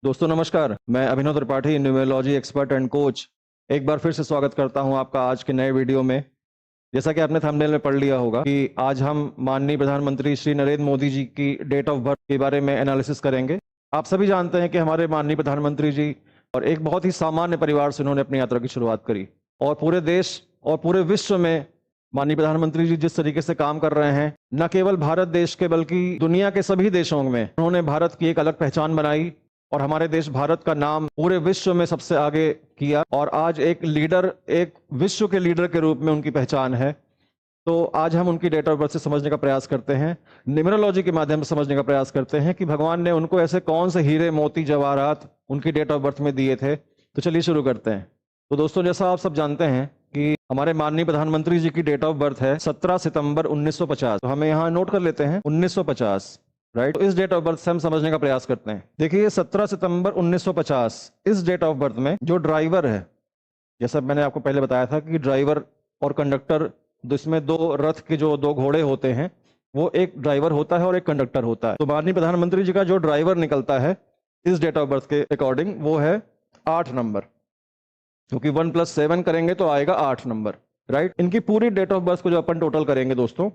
दोस्तों नमस्कार, मैं Abhinav Tripathi, numerology expert and coach. एक बार फिर से स्वागत करता हूं आपका आज के नए वीडियो में। जैसा कि आपने थंबनेल में पढ़ लिया होगा कि आज हम माननीय प्रधानमंत्री श्री नरेंद्र मोदी जी की डेट ऑफ बर्थ के बारे में एनालिसिस करेंगे। आप सभी जानते हैं कि हमारे माननीय प्रधानमंत्री जी और एक बहुत ही सामान्य परिवार से उन्होंने अपनी यात्रा की शुरुआत करी और पूरे देश और पूरे विश्व में माननीय प्रधानमंत्री जी जिस तरीके से काम कर रहे हैं, न केवल भारत देश के बल्कि दुनिया के सभी देशों में उन्होंने भारत की एक अलग पहचान बनाई और हमारे देश भारत का नाम पूरे विश्व में सबसे आगे किया और आज एक लीडर, एक विश्व के लीडर के रूप में उनकी पहचान है। तो आज हम उनकी डेट ऑफ बर्थ से समझने का प्रयास करते हैं, न्यूमेरोलॉजी के माध्यम से समझने का प्रयास करते हैं कि भगवान ने उनको ऐसे कौन से हीरे मोती जवाहरात उनकी डेट ऑफ बर्थ में दिए थे। तो चलिए शुरू करते हैं। तो दोस्तों, जैसा आप सब जानते हैं कि हमारे माननीय प्रधानमंत्री जी की डेट ऑफ बर्थ है 17 सितंबर 1950। तो हमें यहाँ नोट कर लेते हैं 1950, राइट। तो इस डेट ऑफ बर्थ से हम समझने का प्रयास करते हैं। देखिए 17 सितंबर 1950 इस डेट ऑफ बर्थ में जो ड्राइवर है, जैसा मैंने आपको पहले बताया था कि ड्राइवर और कंडक्टर, इसमें दो रथ के जो दो घोड़े होते हैं, वो एक ड्राइवर होता है और एक कंडक्टर होता है। तो माननीय प्रधानमंत्री जी का जो ड्राइवर निकलता है इस डेट ऑफ बर्थ के अकॉर्डिंग वो है 8 नंबर, क्योंकि 1 + 7 करेंगे तो आएगा 8 नंबर, राइट। इनकी पूरी डेट ऑफ बर्थ को जो अपन टोटल करेंगे दोस्तों,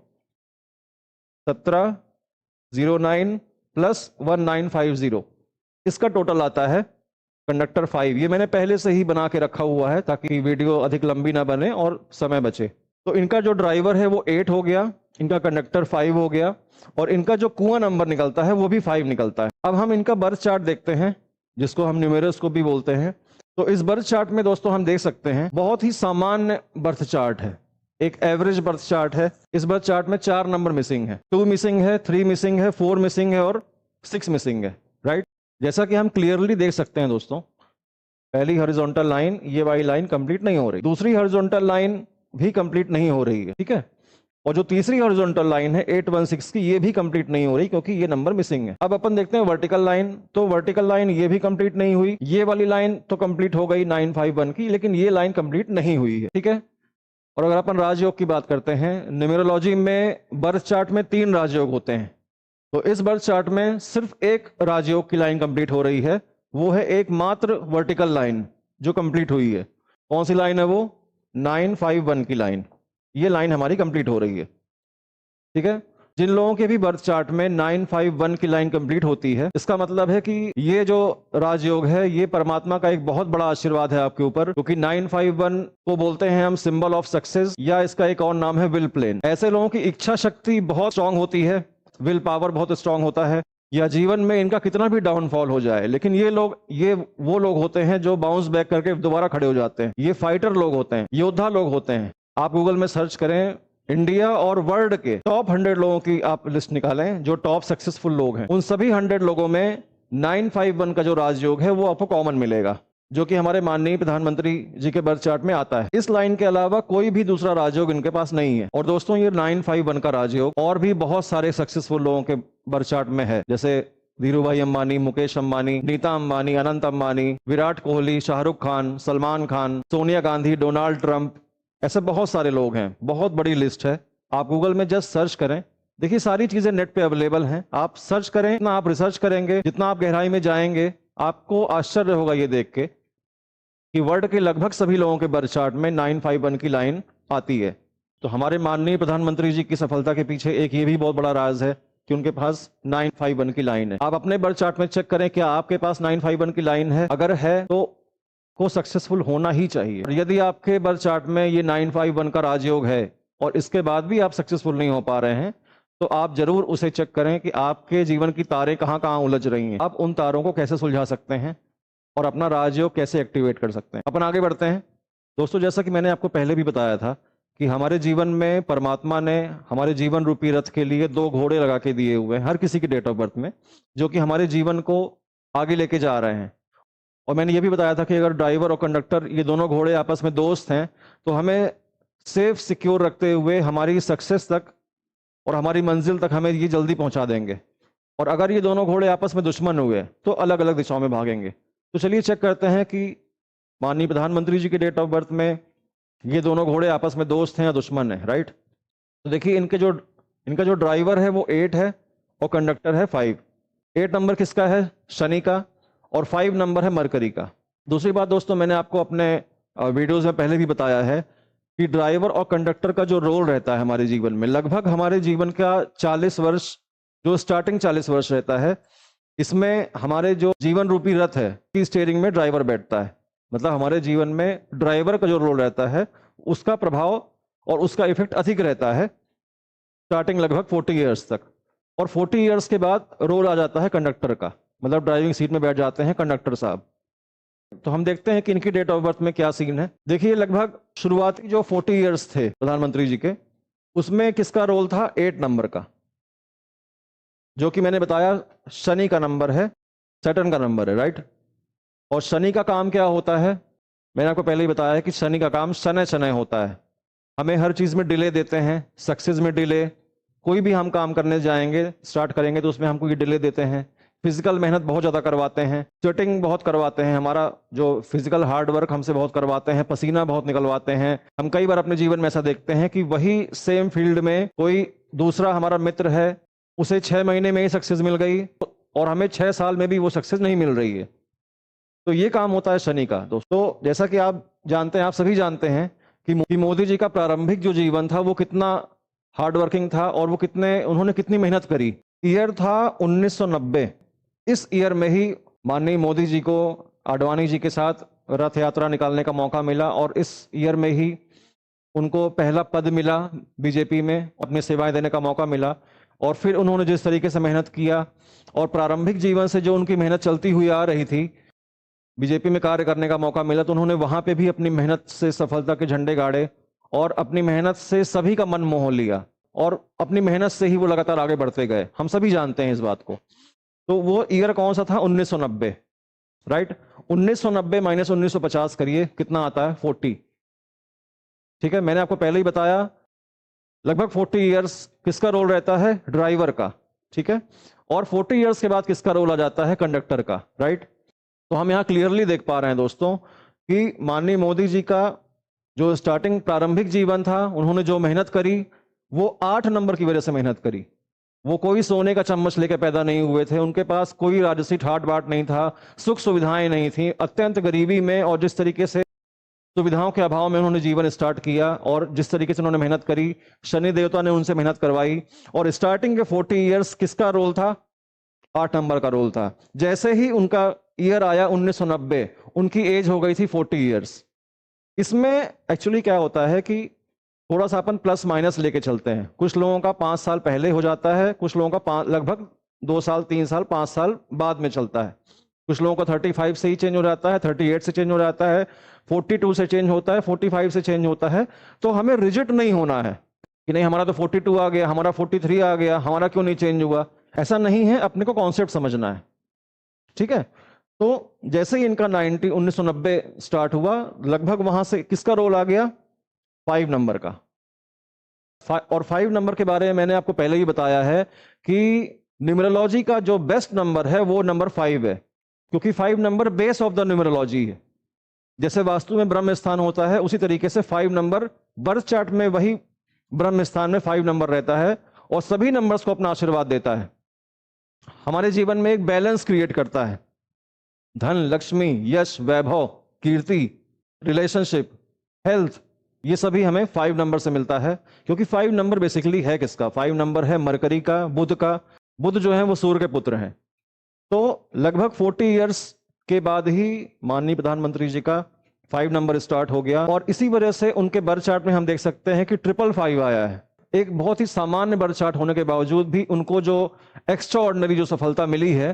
1709 + 1950, इसका टोटल आता है कंडक्टर 5। ये मैंने पहले से ही बना के रखा हुआ है ताकि वीडियो अधिक लंबी ना बने और समय बचे। तो इनका जो ड्राइवर है वो 8 हो गया, इनका कंडक्टर 5 हो गया और इनका जो कुआं नंबर निकलता है वो भी 5 निकलता है। अब हम इनका बर्थ चार्ट देखते हैं, जिसको हम न्यूमेरोस्कोप भी बोलते हैं। तो इस बर्थ चार्ट में दोस्तों हम देख सकते हैं बहुत ही सामान्य बर्थ चार्ट है, एक एवरेज बर्थ चार्ट है। इस बर्थ चार्ट में 4 नंबर मिसिंग है, 2 मिसिंग है, 3 मिसिंग है, 4 मिसिंग है और 6 मिसिंग है, राइट। जैसा कि हम क्लियरली देख सकते हैं दोस्तों, पहली हॉरिजॉन्टल लाइन, ये वाली लाइन कंप्लीट नहीं हो रही, दूसरी हॉरिजॉन्टल लाइन भी कंप्लीट नहीं हो रही है, ठीक है। और जो तीसरी हॉरिजॉन्टल लाइन है 816 की, ये भी कंप्लीट नहीं हो रही क्योंकि ये नंबर मिसिंग है। अब अपन देखते हैं वर्टिकल लाइन। तो वर्टिकल लाइन ये भी कंप्लीट नहीं हुई, ये वाली लाइन तो कंप्लीट हो गई 951 की, लेकिन ये लाइन कंप्लीट नहीं हुई है, ठीक है। और अगर अपन राजयोग की बात करते हैं, न्यूमेरोलॉजी में बर्थ चार्ट में 3 राजयोग होते हैं। तो इस बर्थ चार्ट में सिर्फ एक राजयोग की लाइन कंप्लीट हो रही है, वो है एकमात्र वर्टिकल लाइन जो कंप्लीट हुई है। कौन सी लाइन है वो? 951 की लाइन। ये लाइन हमारी कंप्लीट हो रही है, ठीक है। जिन लोगों के भी बर्थ चार्ट में 951 की लाइन कंप्लीट होती है, इसका मतलब है कि ये जो राजयोग है ये परमात्मा का एक बहुत बड़ा आशीर्वाद है आपके ऊपर, क्योंकि 951 को बोलते हैं हम सिंबल ऑफ सक्सेस, या इसका एक और नाम है विल प्लेन। ऐसे लोगों की इच्छा शक्ति बहुत स्ट्रांग होती है, विल पावर बहुत स्ट्रांग होता है, या जीवन में इनका कितना भी डाउनफॉल हो जाए, लेकिन ये वो लोग होते हैं जो बाउंस बैक करके दोबारा खड़े हो जाते हैं। ये फाइटर लोग होते हैं, योद्धा लोग होते हैं। आप गूगल में सर्च करें, इंडिया और वर्ल्ड के टॉप 100 लोगों की आप लिस्ट निकालें जो टॉप सक्सेसफुल लोग हैं, उन सभी 100 लोगों में 951 का जो राजयोग है वो आपको कॉमन मिलेगा, जो कि हमारे माननीय प्रधानमंत्री जी के बर्थ चार्ट में आता है। इस लाइन के अलावा कोई भी दूसरा राजयोग इनके पास नहीं है। और दोस्तों, ये 951 का राजयोग और भी बहुत सारे सक्सेसफुल लोगों के बर्थ चार्ट में है, जैसे धीरूभाई अंबानी, मुकेश अंबानी, नीता अंबानी, अनंत अंबानी, विराट कोहली, शाहरुख खान, सलमान खान, सोनिया गांधी, डोनाल्ड ट्रंप, ऐसे बहुत सारे लोग हैं। बहुत बड़ी लिस्ट है, आप गूगल में जस्ट सर्च करें। देखिए सारी चीजें नेट पे अवेलेबल हैं, आप सर्च करें। जितना आप रिसर्च करेंगे, जितना आप गहराई में जाएंगे, आपको आश्चर्य होगा ये देख के कि वर्ल्ड के लगभग सभी लोगों के बर्थ चार्ट में 951 की लाइन आती है। तो हमारे माननीय प्रधानमंत्री जी की सफलता के पीछे एक ये भी बहुत बड़ा राज है कि उनके पास 951 की लाइन है। आप अपने बर्थ चार्ट में चेक करें, क्या आपके पास 951 की लाइन है? अगर है तो को सक्सेसफुल होना ही चाहिए। और यदि आपके बर्थ चार्ट में ये 951 का राजयोग है और इसके बाद भी आप सक्सेसफुल नहीं हो पा रहे हैं, तो आप जरूर उसे चेक करें कि आपके जीवन की तारें कहां कहां उलझ रही हैं, आप उन तारों को कैसे सुलझा सकते हैं और अपना राजयोग कैसे एक्टिवेट कर सकते हैं। अपन आगे बढ़ते हैं दोस्तों। जैसा कि मैंने आपको पहले भी बताया था कि हमारे जीवन में परमात्मा ने हमारे जीवन रूपी रथ के लिए 2 घोड़े लगा के दिए हुए हैं हर किसी की डेट ऑफ बर्थ में, जो कि हमारे जीवन को आगे लेके जा रहे हैं। और मैंने ये भी बताया था कि अगर ड्राइवर और कंडक्टर ये दोनों घोड़े आपस में दोस्त हैं, तो हमें सेफ सिक्योर रखते हुए हमारी सक्सेस तक और हमारी मंजिल तक हमें ये जल्दी पहुंचा देंगे। और अगर ये दोनों घोड़े आपस में दुश्मन हुए तो अलग अलग दिशाओं में भागेंगे। तो चलिए चेक करते हैं कि माननीय प्रधानमंत्री जी की डेट ऑफ बर्थ में ये दोनों घोड़े आपस में दोस्त हैं या दुश्मन है, राइट। तो देखिए इनका जो ड्राइवर है वो 8 है और कंडक्टर है 5। 8 नंबर किसका है? शनि का, और 5 नंबर है मरकरी का। दूसरी बात दोस्तों, मैंने आपको अपने वीडियोस में पहले भी बताया है कि ड्राइवर और कंडक्टर का जो रोल रहता है हमारे जीवन में, लगभग हमारे जीवन का 40 वर्ष, जो स्टार्टिंग 40 वर्ष रहता है, इसमें हमारे जो जीवन रूपी रथ है की स्टीयरिंग में ड्राइवर बैठता है। मतलब हमारे जीवन में ड्राइवर का जो रोल रहता है उसका प्रभाव और उसका इफेक्ट अधिक रहता है स्टार्टिंग लगभग 40 ईयर्स तक। और 40 ईयर्स के बाद रोल आ जाता है कंडक्टर का, मतलब ड्राइविंग सीट में बैठ जाते हैं कंडक्टर साहब। तो हम देखते हैं कि इनकी डेट ऑफ बर्थ में क्या सीन है। देखिए, लगभग शुरुआती जो 40 ईयर्स थे प्रधानमंत्री जी के, उसमें किसका रोल था? 8 नंबर का, जो कि मैंने बताया शनि का नंबर है, सैटर्न का नंबर है, राइट। और शनि का काम क्या होता है? मैंने आपको पहले ही बताया है कि शनि का काम शनय शनय होता है। हमें हर चीज में डिले देते हैं, सक्सेस में डिले, कोई भी हम काम करने जाएंगे, स्टार्ट करेंगे तो उसमें हमको ये डिले देते हैं। फिजिकल मेहनत बहुत ज़्यादा करवाते हैं, स्वेटिंग बहुत करवाते हैं, हमारा जो फिजिकल हार्ड वर्क हमसे बहुत करवाते हैं, पसीना बहुत निकलवाते हैं। हम कई बार अपने जीवन में ऐसा देखते हैं कि वही सेम फील्ड में कोई दूसरा हमारा मित्र है, उसे 6 महीने में ही सक्सेस मिल गई और हमें 6 साल में भी वो सक्सेस नहीं मिल रही है। तो ये काम होता है शनि का। दोस्तों, जैसा कि आप जानते हैं, आप सभी जानते हैं कि मोदी जी का प्रारंभिक जो जीवन था वो कितना हार्ड वर्किंग था और वो उन्होंने कितनी मेहनत करी। ईयर था 1990। इस ईयर में ही माननीय मोदी जी को आडवाणी जी के साथ रथ यात्रा निकालने का मौका मिला और इस ईयर में ही उनको पहला पद मिला बीजेपी में, अपनी सेवाएं देने का मौका मिला। और फिर उन्होंने जिस तरीके से मेहनत किया और प्रारंभिक जीवन से जो उनकी मेहनत चलती हुई आ रही थी, बीजेपी में कार्य करने का मौका मिला तो उन्होंने वहां पे भी अपनी मेहनत से सफलता के झंडे गाड़े और अपनी मेहनत से सभी का मन मोह लिया और अपनी मेहनत से ही वो लगातार आगे बढ़ते गए। हम सभी जानते हैं इस बात को। तो वो ईयर कौन सा था? 1990, राइट। 1990 माइनस 1950 करिए, कितना आता है? 40। ठीक है, मैंने आपको पहले ही बताया लगभग 40 ईयर्स किसका रोल रहता है? ड्राइवर का। ठीक है, और 40 ईयर्स के बाद किसका रोल आ जाता है? कंडक्टर का, राइट। तो हम यहाँ क्लियरली देख पा रहे हैं दोस्तों कि माननीय मोदी जी का जो स्टार्टिंग प्रारंभिक जीवन था, उन्होंने जो मेहनत करी वो 8 नंबर की वजह से मेहनत करी। वो कोई सोने का चम्मच लेके पैदा नहीं हुए थे, उनके पास कोई राजसी ठाट बाट नहीं था, सुख सुविधाएं नहीं थी, अत्यंत गरीबी में और जिस तरीके से सुविधाओं के अभाव में उन्होंने जीवन स्टार्ट किया और जिस तरीके से उन्होंने मेहनत करी, शनि देवता ने उनसे मेहनत करवाई। और स्टार्टिंग के 40 ईयर्स किसका रोल था? 8 नंबर का रोल था। जैसे ही उनका ईयर आया 1990, उनकी एज हो गई थी 40 ईयर्स। इसमें एक्चुअली क्या होता है कि थोड़ा सा अपन प्लस माइनस लेके चलते हैं। कुछ लोगों का 5 साल पहले हो जाता है, कुछ लोगों का लगभग 2 साल 3 साल 5 साल बाद में चलता है। कुछ लोगों का 35 से ही चेंज हो जाता है, 38 से चेंज हो जाता है, 42 से चेंज होता है, 45 से चेंज होता है। तो हमें रिजिड नहीं होना है कि नहीं हमारा तो 42 आ गया, हमारा 43 आ गया, हमारा क्यों नहीं चेंज हुआ। ऐसा नहीं है, अपने को कॉन्सेप्ट समझना है। ठीक है, तो जैसे ही इनका 1990 स्टार्ट हुआ, लगभग वहां से किसका रोल आ गया? 5 नंबर का। और 5 नंबर के बारे में मैंने आपको पहले ही बताया है कि न्यूमरोलॉजी का जो बेस्ट नंबर है वो नंबर 5 है, क्योंकि 5 number base of the numerology है। जैसे वास्तु में ब्रह्म स्थान होता है, उसी तरीके से 5 नंबर बर्थ चार्ट में वही ब्रह्म स्थान में 5 नंबर रहता है और सभी नंबर्स को अपना आशीर्वाद देता है। हमारे जीवन में एक बैलेंस क्रिएट करता है। धन, लक्ष्मी, यश, वैभव, कीर्ति, रिलेशनशिप, हेल्थ, ये सभी हमें 5 नंबर से मिलता है। क्योंकि 5 नंबर बेसिकली है किसका? 5 नंबर है मरकरी का, बुध का। बुध जो है वो सूर्य के पुत्र हैं। तो लगभग 40 ईयर्स के बाद ही माननीय प्रधानमंत्री जी का 5 नंबर स्टार्ट हो गया और इसी वजह से उनके बर्थ चार्ट में हम देख सकते हैं कि 555 आया है। एक बहुत ही सामान्य बर्थ चार्ट होने के बावजूद भी उनको जो एक्स्ट्रा ऑर्डिनरी जो सफलता मिली है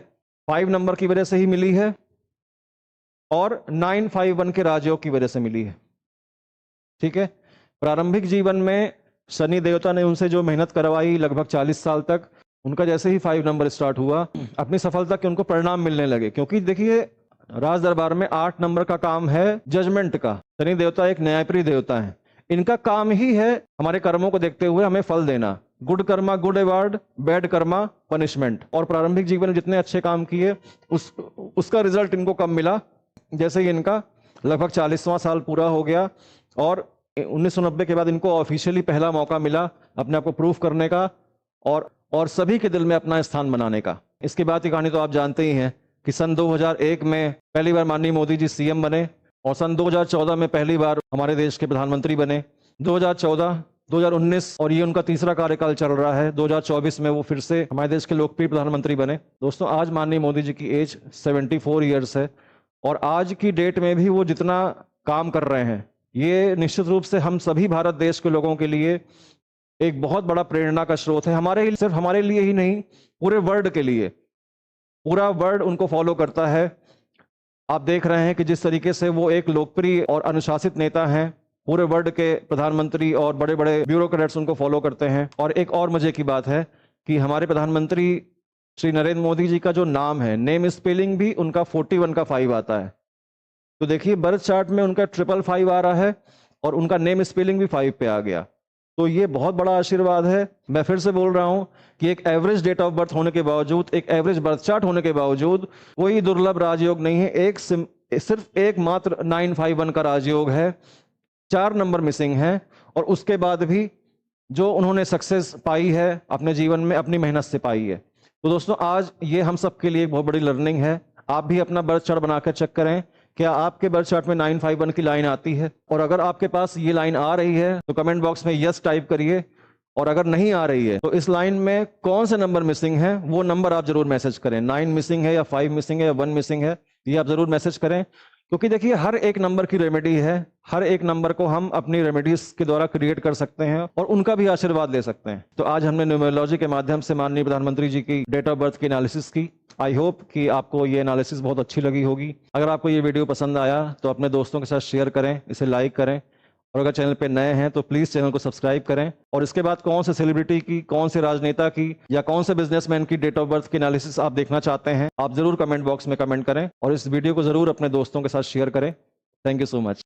5 नंबर की वजह से ही मिली है और 951 के राजयोग की वजह से मिली है। ठीक है, प्रारंभिक जीवन में शनि देवता ने उनसे जो मेहनत करवाई लगभग 40 साल तक, उनका जैसे ही 5 नंबर स्टार्ट हुआ, अपनी सफलता के उनको परिणाम मिलने लगे। क्योंकि देखिए, राज दरबार में 8 नंबर का काम है जजमेंट का। शनि देवता एक न्यायप्रिय देवता है, इनका काम ही है हमारे कर्मों को देखते हुए हमें फल देना। Good Karma good award, bad Karma punishment. और प्रारंभिक जीवन में जितने अच्छे काम किए उसका रिजल्ट इनको कब मिला? जैसे ही इनका लगभग 40वां साल पूरा हो गया और 1990 के बाद इनको ऑफिशियली पहला मौका मिला अपने आप को प्रूफ करने का और सभी के दिल में अपना स्थान बनाने का। इसके बाद की कहानी तो आप जानते ही हैं, कि सन 2001 में पहली बार माननीय मोदी जी सीएम बने और सन 2014 में पहली बार हमारे देश के प्रधानमंत्री बने। 2014, 2019 और ये उनका तीसरा कार्यकाल चल रहा है। 2024 में वो फिर से हमारे देश के लोकप्रिय प्रधानमंत्री बने। दोस्तों, आज माननीय मोदी जी की एज 74 ईयर्स है और आज की डेट में भी वो जितना काम कर रहे हैं, ये निश्चित रूप से हम सभी भारत देश के लोगों के लिए एक बहुत बड़ा प्रेरणा का स्रोत है। सिर्फ हमारे लिए ही नहीं, पूरे वर्ल्ड के लिए। पूरा वर्ल्ड उनको फॉलो करता है। आप देख रहे हैं कि जिस तरीके से वो एक लोकप्रिय और अनुशासित नेता हैं, पूरे वर्ल्ड के प्रधानमंत्री और बड़े बड़े ब्यूरोक्रेट्स उनको फॉलो करते हैं। और एक और मजे की बात है कि हमारे प्रधानमंत्री श्री नरेंद्र मोदी जी का जो नाम है, नेम स्पेलिंग भी उनका 41 का 5 आता है। तो देखिए, बर्थ चार्ट में उनका 555 आ रहा है और उनका नेम स्पेलिंग भी 5 पे आ गया। तो ये बहुत बड़ा आशीर्वाद है। मैं फिर से बोल रहा हूं कि एक एवरेज डेट ऑफ बर्थ होने के बावजूद, एक एवरेज बर्थ चार्ट होने के बावजूद कोई दुर्लभ राजयोग नहीं है। सिर्फ एक मात्र 951 का राजयोग है। 4 नंबर मिसिंग है और उसके बाद भी जो उन्होंने सक्सेस पाई है अपने जीवन में, अपनी मेहनत से पाई है। तो दोस्तों, आज ये हम सबके लिए एक बहुत बड़ी लर्निंग है। आप भी अपना बर्थ चार्ट बनाकर चेक करें, क्या आपके बर्थ चार्ट में 951 की लाइन आती है। और अगर आपके पास ये लाइन आ रही है तो कमेंट बॉक्स में यस टाइप करिए, और अगर नहीं आ रही है तो इस लाइन में कौन से नंबर मिसिंग है वो नंबर आप जरूर मैसेज करें। 9 मिसिंग है या 5 मिसिंग है या 1 मिसिंग है, ये आप जरूर मैसेज करें। क्योंकि देखिए, हर एक नंबर की रेमेडी है। हर एक नंबर को हम अपनी रेमेडीज के द्वारा क्रिएट कर सकते हैं और उनका भी आशीर्वाद ले सकते हैं। तो आज हमने न्यूमरोलॉजी के माध्यम से माननीय प्रधानमंत्री जी की डेट ऑफ बर्थ की एनालिसिस की। आई होप कि आपको ये एनालिसिस बहुत अच्छी लगी होगी। अगर आपको ये वीडियो पसंद आया तो अपने दोस्तों के साथ शेयर करें, इसे लाइक करें, और अगर चैनल पे नए हैं तो प्लीज चैनल को सब्सक्राइब करें। और इसके बाद कौन से सेलिब्रिटी की, कौन से राजनेता की या कौन से बिजनेसमैन की डेट ऑफ बर्थ की एनालिसिस आप देखना चाहते हैं, आप जरूर कमेंट बॉक्स में कमेंट करें और इस वीडियो को जरूर अपने दोस्तों के साथ शेयर करें। Thank you so much.